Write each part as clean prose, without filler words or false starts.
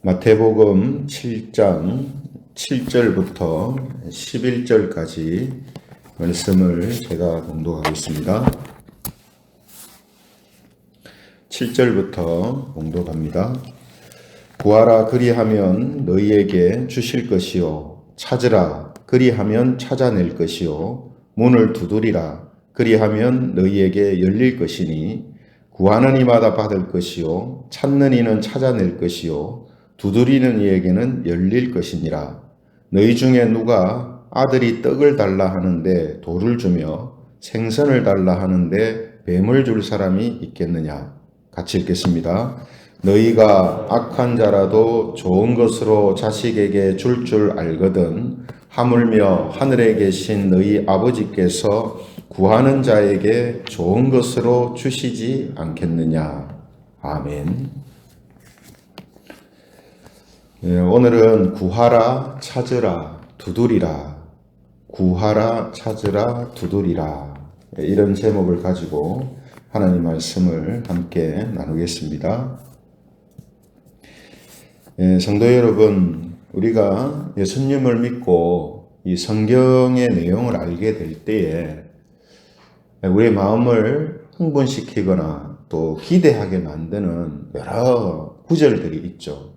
마태복음 7장 7절부터 11절까지 말씀을 제가 봉독하겠습니다. 7절부터 봉독합니다. 구하라 그리하면 너희에게 주실 것이요 찾으라 그리하면 찾아낼 것이요 문을 두드리라 그리하면 너희에게 열릴 것이니 구하는 이마다 받을 것이요 찾는 이는 찾아낼 것이요 두드리는 이에게는 열릴 것이니라. 너희 중에 누가 아들이 떡을 달라 하는데 돌을 주며 생선을 달라 하는데 뱀을 줄 사람이 있겠느냐. 같이 읽겠습니다. 너희가 악한 자라도 좋은 것으로 자식에게 줄 알거든 하물며 하늘에 계신 너희 아버지께서 구하는 자에게 좋은 것으로 주시지 않겠느냐. 아멘. 오늘은 구하라 찾으라 두드리라 구하라 찾으라 두드리라 이런 제목을 가지고 하나님 말씀을 함께 나누겠습니다. 성도 여러분, 우리가 예수님을 믿고 이 성경의 내용을 알게 될 때에 우리의 마음을 흥분시키거나 또 기대하게 만드는 여러 구절들이 있죠.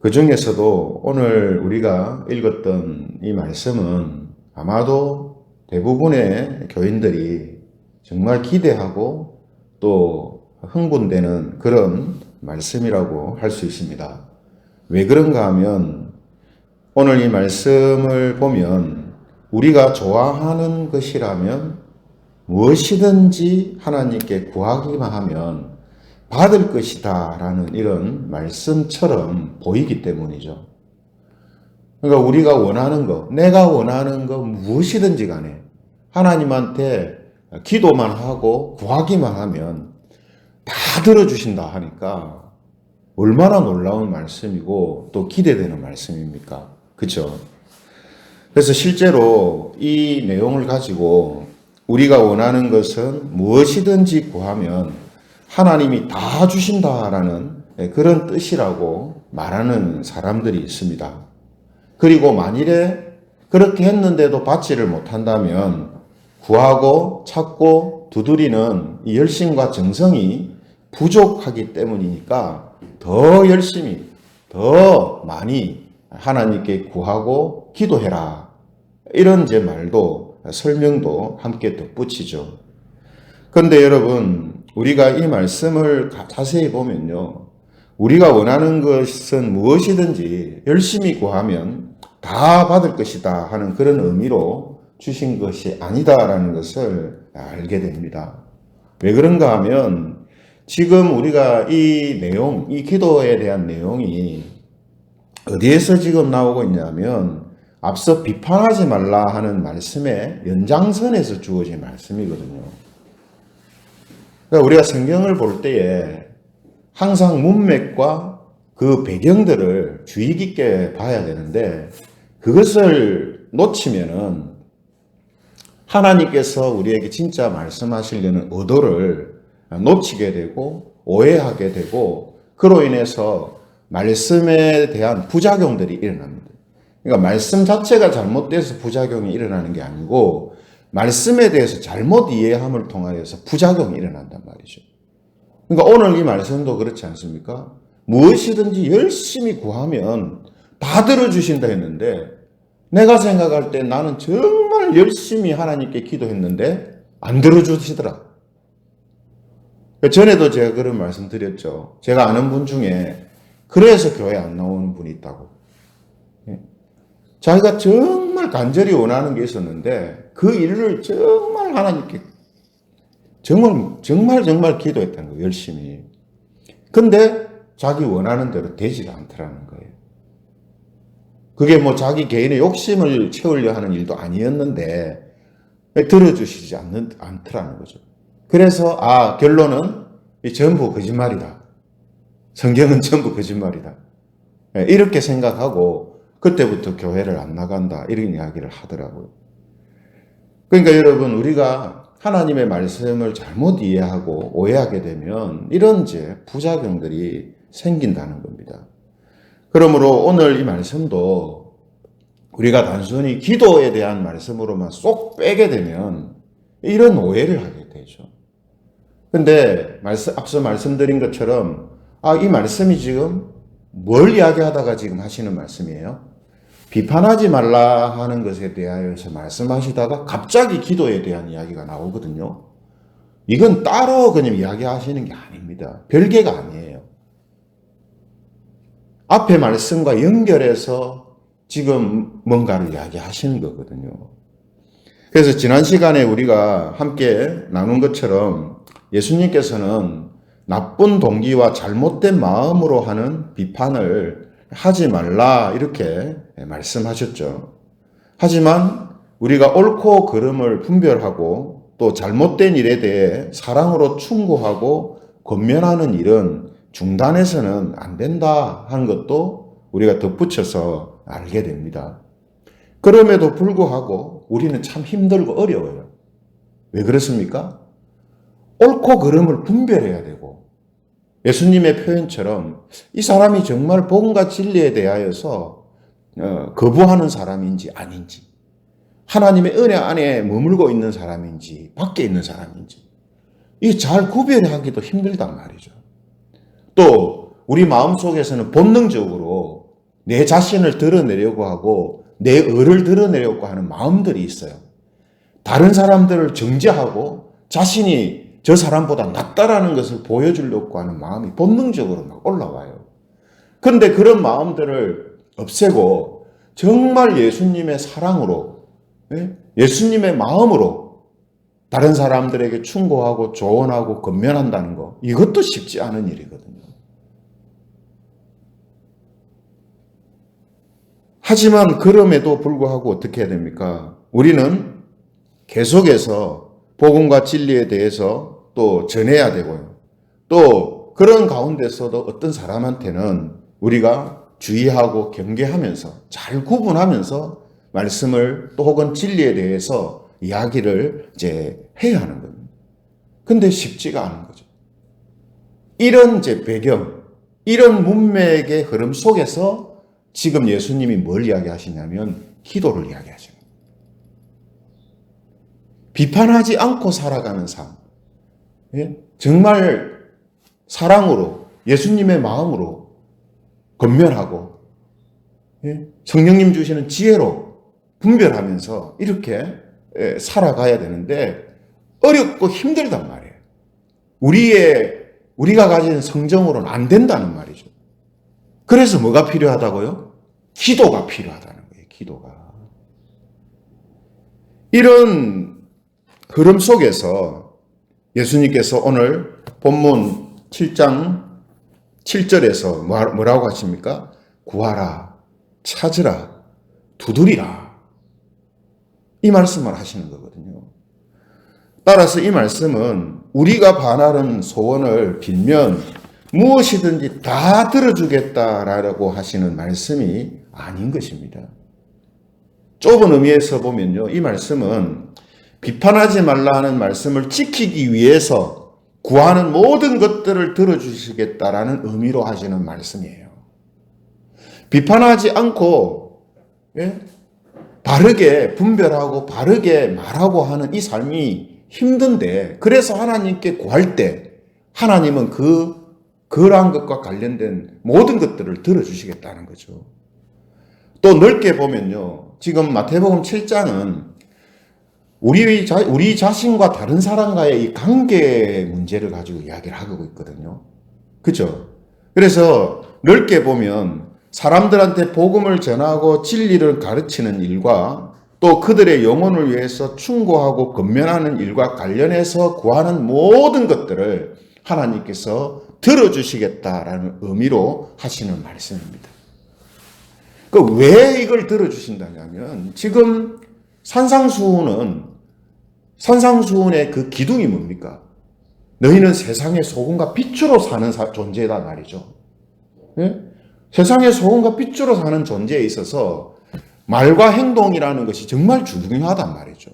그 중에서도 오늘 우리가 읽었던 이 말씀은 아마도 대부분의 교인들이 정말 기대하고 또 흥분되는 그런 말씀이라고 할 수 있습니다. 왜 그런가 하면 오늘 이 말씀을 보면 우리가 좋아하는 것이라면 무엇이든지 하나님께 구하기만 하면 받을 것이다 라는 이런 말씀처럼 보이기 때문이죠. 그러니까 우리가 원하는 거, 내가 원하는 거 무엇이든지 간에 하나님한테 기도만 하고 구하기만 하면 다 들어주신다 하니까 얼마나 놀라운 말씀이고 또 기대되는 말씀입니까? 그렇죠? 그래서 실제로 이 내용을 가지고 우리가 원하는 것은 무엇이든지 구하면 하나님이 다 주신다라는 그런 뜻이라고 말하는 사람들이 있습니다. 그리고 만일에 그렇게 했는데도 받지를 못한다면 구하고 찾고 두드리는 이 열심과 정성이 부족하기 때문이니까 더 열심히 더 많이 하나님께 구하고 기도해라. 이런 제 말도 설명도 함께 덧붙이죠. 그런데 여러분, 우리가 이 말씀을 자세히 보면요. 우리가 원하는 것은 무엇이든지 열심히 구하면 다 받을 것이다 하는 그런 의미로 주신 것이 아니다라는 것을 알게 됩니다. 왜 그런가 하면 지금 우리가 이 내용, 이 기도에 대한 내용이 어디에서 지금 나오고 있냐면 앞서 비판하지 말라 하는 말씀의 연장선에서 주어진 말씀이거든요. 그러니까 우리가 성경을 볼 때에 항상 문맥과 그 배경들을 주의 깊게 봐야 되는데 그것을 놓치면은 하나님께서 우리에게 진짜 말씀하시려는 의도를 놓치게 되고 오해하게 되고 그로 인해서 말씀에 대한 부작용들이 일어납니다. 그러니까 말씀 자체가 잘못돼서 부작용이 일어나는 게 아니고 말씀에 대해서 잘못 이해함을 통하여서 부작용이 일어난단 말이죠. 그러니까 오늘 이 말씀도 그렇지 않습니까? 무엇이든지 열심히 구하면 다 들어주신다 했는데 내가 생각할 때 나는 정말 열심히 하나님께 기도했는데 안 들어주시더라. 전에도 제가 그런 말씀 드렸죠. 제가 아는 분 중에 그래서 교회 안 나오는 분이 있다고. 자기가 정말 간절히 원하는 게 있었는데 그 일을 정말 하나님께 정말 기도했다는 거예요. 열심히. 근데 자기 원하는 대로 되지 않더라는 거예요. 그게 뭐 자기 개인의 욕심을 채우려 하는 일도 아니었는데 들어주시지 않더라는 거죠. 그래서 결론은 전부 거짓말이다. 성경은 전부 거짓말이다. 이렇게 생각하고 그때부터 교회를 안 나간다 이런 이야기를 하더라고요. 그러니까 여러분, 우리가 하나님의 말씀을 잘못 이해하고 오해하게 되면 이런 부작용들이 생긴다는 겁니다. 그러므로 오늘 이 말씀도 우리가 단순히 기도에 대한 말씀으로만 쏙 빼게 되면 이런 오해를 하게 되죠. 근데 앞서 말씀드린 것처럼 이 말씀이 지금 뭘 이야기하다가 지금 하시는 말씀이에요? 비판하지 말라 하는 것에 대하여서 말씀하시다가 갑자기 기도에 대한 이야기가 나오거든요. 이건 따로 그냥 이야기하시는 게 아닙니다. 별개가 아니에요. 앞에 말씀과 연결해서 지금 뭔가를 이야기하시는 거거든요. 그래서 지난 시간에 우리가 함께 나눈 것처럼 예수님께서는 나쁜 동기와 잘못된 마음으로 하는 비판을 하지 말라 이렇게 말씀하셨죠. 하지만 우리가 옳고 그름을 분별하고 또 잘못된 일에 대해 사랑으로 충고하고 권면하는 일은 중단해서는 안 된다 하는 것도 우리가 덧붙여서 알게 됩니다. 그럼에도 불구하고 우리는 참 힘들고 어려워요. 왜 그렇습니까? 옳고 그름을 분별해야 되고 예수님의 표현처럼 이 사람이 정말 복음과 진리에 대하여서 거부하는 사람인지 아닌지, 하나님의 은혜 안에 머물고 있는 사람인지 밖에 있는 사람인지 이 잘 구별하기도 힘들단 말이죠. 또 우리 마음속에서는 본능적으로 내 자신을 드러내려고 하고 내 의를 드러내려고 하는 마음들이 있어요. 다른 사람들을 정죄하고 자신이 저 사람보다 낫다라는 것을 보여주려고 하는 마음이 본능적으로 막 올라와요. 그런데 그런 마음들을 없애고 정말 예수님의 사랑으로, 예수님의 마음으로 다른 사람들에게 충고하고 조언하고 권면한다는 거, 이것도 쉽지 않은 일이거든요. 하지만 그럼에도 불구하고 어떻게 해야 됩니까? 우리는 계속해서 복음과 진리에 대해서 또 전해야 되고요. 또 그런 가운데서도 어떤 사람한테는 우리가 주의하고 경계하면서 잘 구분하면서 말씀을 또 혹은 진리에 대해서 이야기를 이제 해야 하는 겁니다. 근데 쉽지가 않은 거죠. 이런 이제 배경, 이런 문맥의 흐름 속에서 지금 예수님이 뭘 이야기하시냐면 기도를 이야기하십니다. 비판하지 않고 살아가는 삶. 정말 사랑으로 예수님의 마음으로 권면하고 성령님 주시는 지혜로 분별하면서 이렇게 살아가야 되는데 어렵고 힘들단 말이에요. 우리가 가진 성정으로는 안 된다는 말이죠. 그래서 뭐가 필요하다고요? 기도가 필요하다는 거예요. 기도가. 이런 흐름 속에서 예수님께서 오늘 본문 7장 7절에서 뭐라고 하십니까? 구하라, 찾으라, 두드리라. 이 말씀을 하시는 거거든요. 따라서 이 말씀은 우리가 바라는 소원을 빌면 무엇이든지 다 들어주겠다라고 하시는 말씀이 아닌 것입니다. 좁은 의미에서 보면요, 이 말씀은 비판하지 말라 하는 말씀을 지키기 위해서 구하는 모든 것들을 들어주시겠다라는 의미로 하시는 말씀이에요. 비판하지 않고 바르게 분별하고 바르게 말하고 하는 이 삶이 힘든데, 그래서 하나님께 구할 때 하나님은 그러한 것과 관련된 모든 것들을 들어주시겠다는 거죠. 또 넓게 보면요, 지금 마태복음 7장은 우리 자신과 다른 사람과의 이 관계 문제를 가지고 이야기를 하고 있거든요. 그렇죠? 그래서 넓게 보면 사람들한테 복음을 전하고 진리를 가르치는 일과 또 그들의 영혼을 위해서 충고하고 권면하는 일과 관련해서 구하는 모든 것들을 하나님께서 들어주시겠다라는 의미로 하시는 말씀입니다. 왜 이걸 들어주신다냐면, 지금 산상수훈의 그 기둥이 뭡니까? 너희는 세상의 소금과 빛으로 사는 존재다 말이죠. 세상의 소금과 빛으로 사는 존재에 있어서 말과 행동이라는 것이 정말 중요하단 말이죠.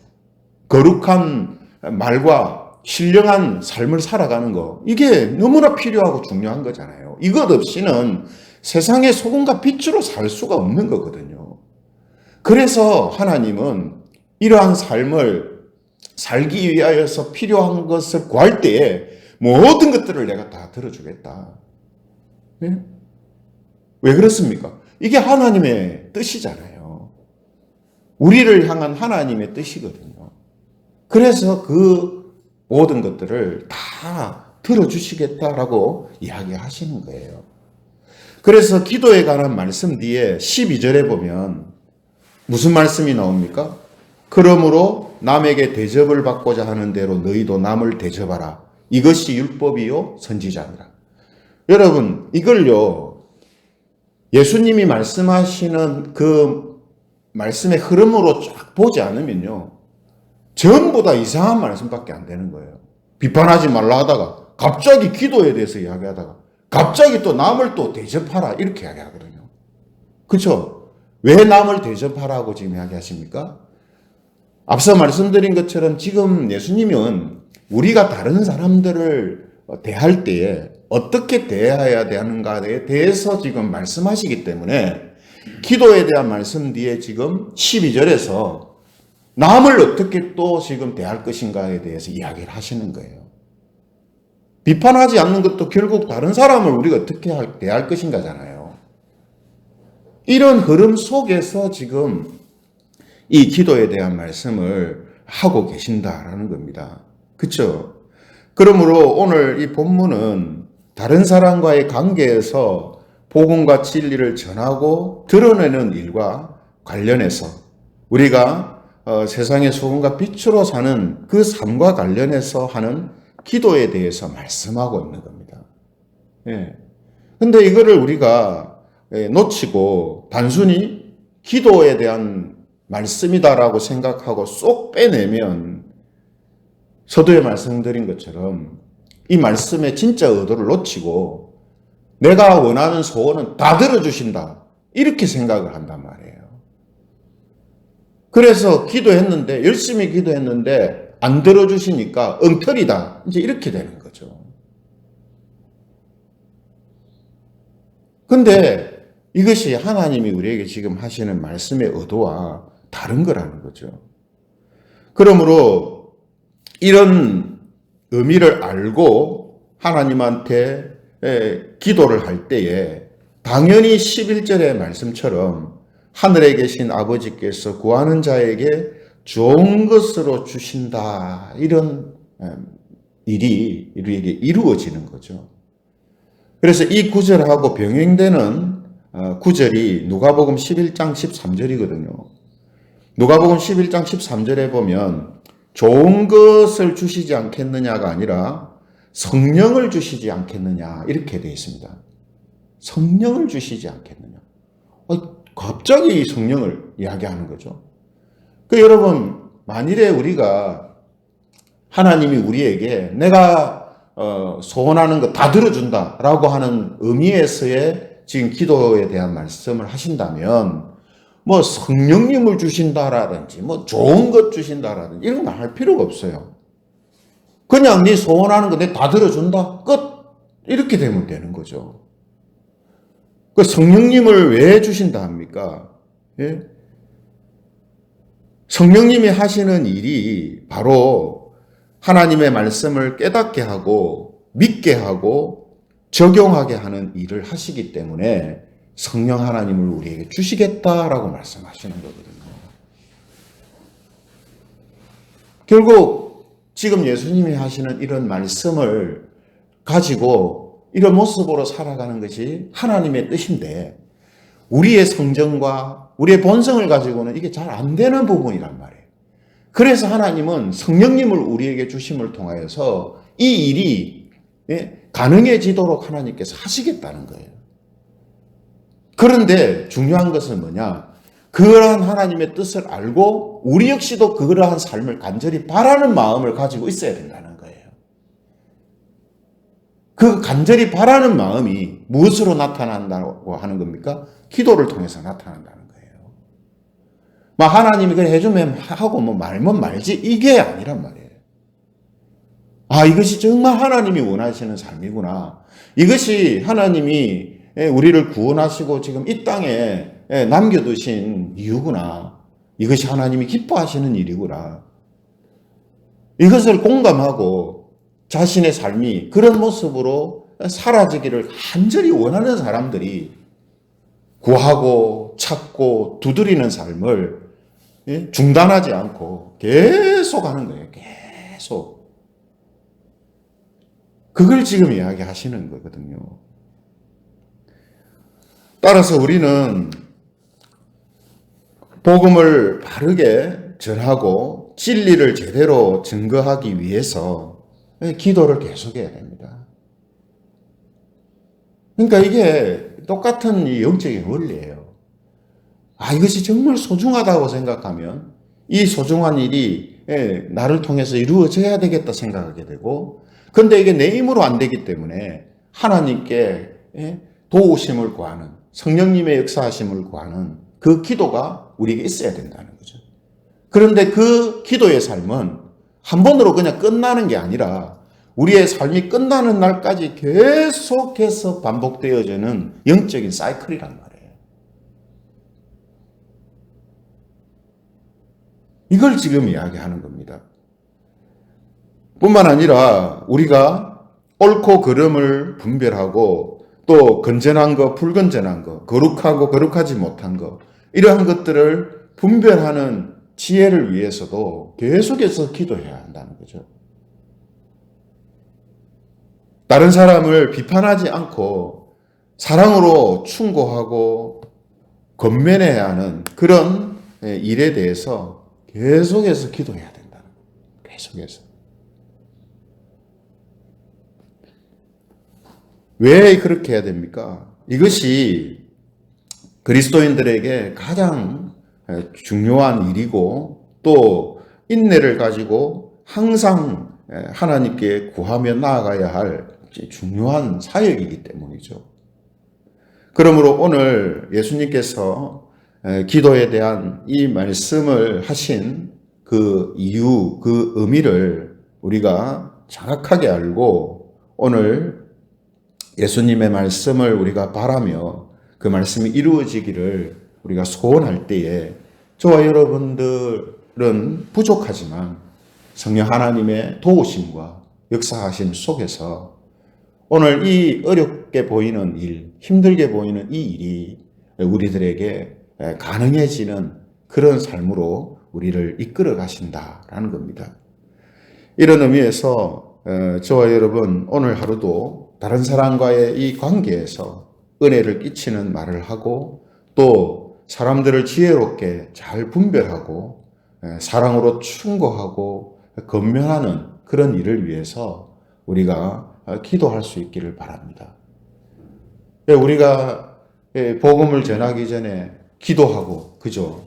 거룩한 말과 신령한 삶을 살아가는 거, 이게 너무나 필요하고 중요한 거잖아요. 이것 없이는 세상의 소금과 빛으로 살 수가 없는 거거든요. 그래서 하나님은 이러한 삶을 살기 위하여서 필요한 것을 구할 때에 모든 것들을 내가 다 들어주겠다. 네? 왜 그렇습니까? 이게 하나님의 뜻이잖아요. 우리를 향한 하나님의 뜻이거든요. 그래서 그 모든 것들을 다 들어주시겠다라고 이야기하시는 거예요. 그래서 기도에 관한 말씀 뒤에 12절에 보면 무슨 말씀이 나옵니까? 그러므로 남에게 대접을 받고자 하는 대로 너희도 남을 대접하라. 이것이 율법이요 선지자니라. 여러분, 이걸요, 예수님이 말씀하시는 그 말씀의 흐름으로 쫙 보지 않으면요, 전부 다 이상한 말씀밖에 안 되는 거예요. 비판하지 말라 하다가 갑자기 기도에 대해서 이야기하다가 갑자기 또 남을 또 대접하라 이렇게 이야기하거든요. 그렇죠? 왜 남을 대접하라고 지금 이야기하십니까? 앞서 말씀드린 것처럼 지금 예수님은 우리가 다른 사람들을 대할 때에 어떻게 대해야 되는가에 대해서 지금 말씀하시기 때문에 기도에 대한 말씀 뒤에 지금 12절에서 남을 어떻게 또 지금 대할 것인가에 대해서 이야기를 하시는 거예요. 비판하지 않는 것도 결국 다른 사람을 우리가 어떻게 대할 것인가잖아요. 이런 흐름 속에서 지금 이 기도에 대한 말씀을 하고 계신다라는 겁니다. 그렇죠? 그러므로 오늘 이 본문은 다른 사람과의 관계에서 복음과 진리를 전하고 드러내는 일과 관련해서 우리가 세상의 소금과 빛으로 사는 그 삶과 관련해서 하는 기도에 대해서 말씀하고 있는 겁니다. 예. 근데 이거를 우리가 놓치고 단순히 기도에 대한 말씀이다라고 생각하고 쏙 빼내면 서두에 말씀드린 것처럼 이 말씀의 진짜 의도를 놓치고 내가 원하는 소원은 다 들어주신다 이렇게 생각을 한단 말이에요. 그래서 기도했는데 열심히 기도했는데 안 들어주시니까 엉터리다 이제 이렇게 되는 거죠. 근데 이것이 하나님이 우리에게 지금 하시는 말씀의 의도와 다른 거라는 거죠. 그러므로 이런 의미를 알고 하나님한테 기도를 할 때에 당연히 11절의 말씀처럼 하늘에 계신 아버지께서 구하는 자에게 좋은 것으로 주신다. 이런 일이 우리에게 이루어지는 거죠. 그래서 이 구절하고 병행되는 구절이 누가복음 11장 13절이거든요. 누가복음 11장 13절에 보면 좋은 것을 주시지 않겠느냐가 아니라 성령을 주시지 않겠느냐 이렇게 되어 있습니다. 성령을 주시지 않겠느냐. 갑자기 성령을 이야기하는 거죠. 여러분, 만일에 우리가 하나님이 우리에게 내가 소원하는 거 다 들어준다라고 하는 의미에서의 지금 기도에 대한 말씀을 하신다면 뭐 성령님을 주신다라든지 뭐 좋은 것 주신다라든지 이런 거 할 필요가 없어요. 그냥 네 소원하는 거 내 다 들어준다. 끝. 이렇게 되면 되는 거죠. 그 성령님을 왜 주신다 합니까? 예? 성령님이 하시는 일이 바로 하나님의 말씀을 깨닫게 하고 믿게 하고 적용하게 하는 일을 하시기 때문에 성령 하나님을 우리에게 주시겠다라고 말씀하시는 거거든요. 결국 지금 예수님이 하시는 이런 말씀을 가지고 이런 모습으로 살아가는 것이 하나님의 뜻인데 우리의 성정과 우리의 본성을 가지고는 이게 잘 안 되는 부분이란 말이에요. 그래서 하나님은 성령님을 우리에게 주심을 통하여서 이 일이 가능해지도록 하나님께서 하시겠다는 거예요. 그런데 중요한 것은 뭐냐? 그러한 하나님의 뜻을 알고 우리 역시도 그러한 삶을 간절히 바라는 마음을 가지고 있어야 된다는 거예요. 그 간절히 바라는 마음이 무엇으로 나타난다고 하는 겁니까? 기도를 통해서 나타난다는 거예요. 막 하나님이 그래 해주면 하고 뭐 말면 말지 이게 아니란 말이에요. 아, 이것이 정말 하나님이 원하시는 삶이구나. 이것이 하나님이 우리를 구원하시고 지금 이 땅에 남겨두신 이유구나. 이것이 하나님이 기뻐하시는 일이구나. 이것을 공감하고 자신의 삶이 그런 모습으로 사라지기를 간절히 원하는 사람들이 구하고 찾고 두드리는 삶을 중단하지 않고 계속 하는 거예요. 계속. 그걸 지금 이야기하시는 거거든요. 따라서 우리는 복음을 바르게 전하고 진리를 제대로 증거하기 위해서 기도를 계속해야 됩니다. 그러니까 이게 똑같은 이 영적인 원리예요. 이것이 정말 소중하다고 생각하면 이 소중한 일이 나를 통해서 이루어져야 되겠다 생각하게 되고, 그런데 이게 내 힘으로 안 되기 때문에 하나님께 도우심을 구하는, 성령님의 역사하심을 구하는 그 기도가 우리에게 있어야 된다는 거죠. 그런데 그 기도의 삶은 한 번으로 그냥 끝나는 게 아니라 우리의 삶이 끝나는 날까지 계속해서 반복되어지는 영적인 사이클이란 말이에요. 이걸 지금 이야기하는 겁니다. 뿐만 아니라 우리가 옳고 그름을 분별하고 또 건전한 거, 불건전한 거, 거룩하고 거룩하지 못한 거, 이러한 것들을 분별하는 지혜를 위해서도 계속해서 기도해야 한다는 거죠. 다른 사람을 비판하지 않고 사랑으로 충고하고 권면해야 하는 그런 일에 대해서 계속해서 기도해야 된다는 거예요. 계속해서. 왜 그렇게 해야 됩니까? 이것이 그리스도인들에게 가장 중요한 일이고 또 인내를 가지고 항상 하나님께 구하며 나아가야 할 중요한 사역이기 때문이죠. 그러므로 오늘 예수님께서 기도에 대한 이 말씀을 하신 그 이유, 그 의미를 우리가 정확하게 알고 오늘 예수님의 말씀을 우리가 바라며 그 말씀이 이루어지기를 우리가 소원할 때에 저와 여러분들은 부족하지만 성령 하나님의 도우심과 역사하심 속에서 오늘 이 어렵게 보이는 일, 힘들게 보이는 이 일이 우리들에게 가능해지는 그런 삶으로 우리를 이끌어 가신다라는 겁니다. 이런 의미에서 저와 여러분 오늘 하루도 다른 사람과의 이 관계에서 은혜를 끼치는 말을 하고 또 사람들을 지혜롭게 잘 분별하고 사랑으로 충고하고 권면하는 그런 일을 위해서 우리가 기도할 수 있기를 바랍니다. 우리가 복음을 전하기 전에 기도하고, 그죠?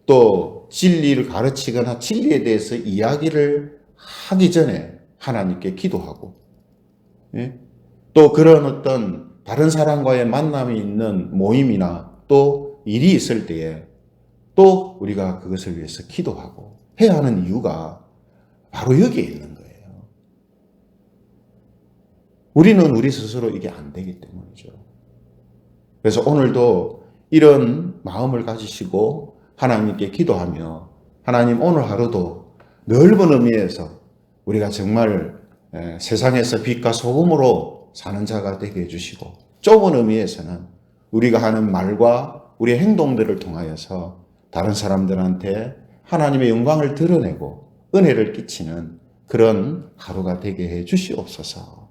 또 진리를 가르치거나 진리에 대해서 이야기를 하기 전에 하나님께 기도하고, 또 그런 어떤 다른 사람과의 만남이 있는 모임이나 또 일이 있을 때에 또 우리가 그것을 위해서 기도하고 해야 하는 이유가 바로 여기에 있는 거예요. 우리는 우리 스스로 이게 안 되기 때문이죠. 그래서 오늘도 이런 마음을 가지시고 하나님께 기도하며 하나님 오늘 하루도 넓은 의미에서 우리가 정말 세상에서 빛과 소금으로 사는 자가 되게 해주시고 좁은 의미에서는 우리가 하는 말과 우리의 행동들을 통하여서 다른 사람들한테 하나님의 영광을 드러내고 은혜를 끼치는 그런 하루가 되게 해 주시옵소서.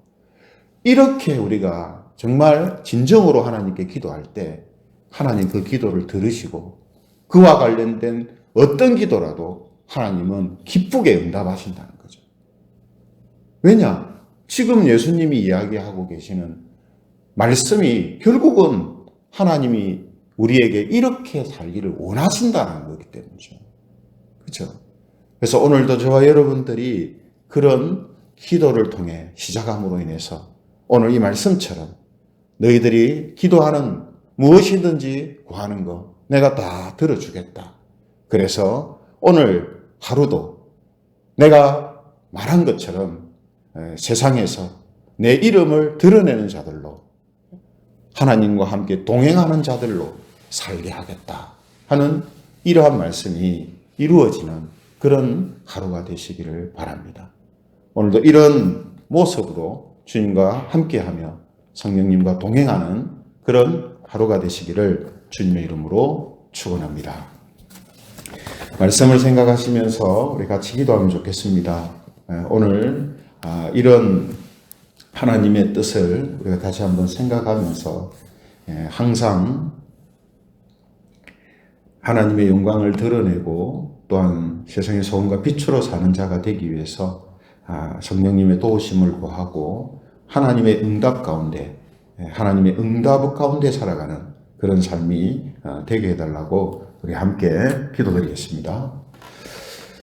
이렇게 우리가 정말 진정으로 하나님께 기도할 때 하나님 그 기도를 들으시고 그와 관련된 어떤 기도라도 하나님은 기쁘게 응답하신다는 거죠. 왜냐? 지금 예수님이 이야기하고 계시는 말씀이 결국은 하나님이 우리에게 이렇게 살기를 원하신다는 거기 때문이죠. 그렇죠? 그래서 오늘도 저와 여러분들이 그런 기도를 통해 시작함으로 인해서 오늘 이 말씀처럼 너희들이 기도하는 무엇이든지 구하는 거 내가 다 들어주겠다. 그래서 오늘 하루도 내가 말한 것처럼 세상에서 내 이름을 드러내는 자들로 하나님과 함께 동행하는 자들로 살게 하겠다 하는 이러한 말씀이 이루어지는 그런 하루가 되시기를 바랍니다. 오늘도 이런 모습으로 주님과 함께하며 성령님과 동행하는 그런 하루가 되시기를 주님의 이름으로 축원합니다. 말씀을 생각하시면서 우리 같이 기도하면 좋겠습니다. 오늘 이런 하나님의 뜻을 우리가 다시 한번 생각하면서 항상 하나님의 영광을 드러내고 또한 세상의 소금과 빛으로 사는 자가 되기 위해서 성령님의 도우심을 구하고 하나님의 응답 가운데 하나님의 응답 가운데 살아가는 그런 삶이 되게 해달라고 우리 함께 기도드리겠습니다.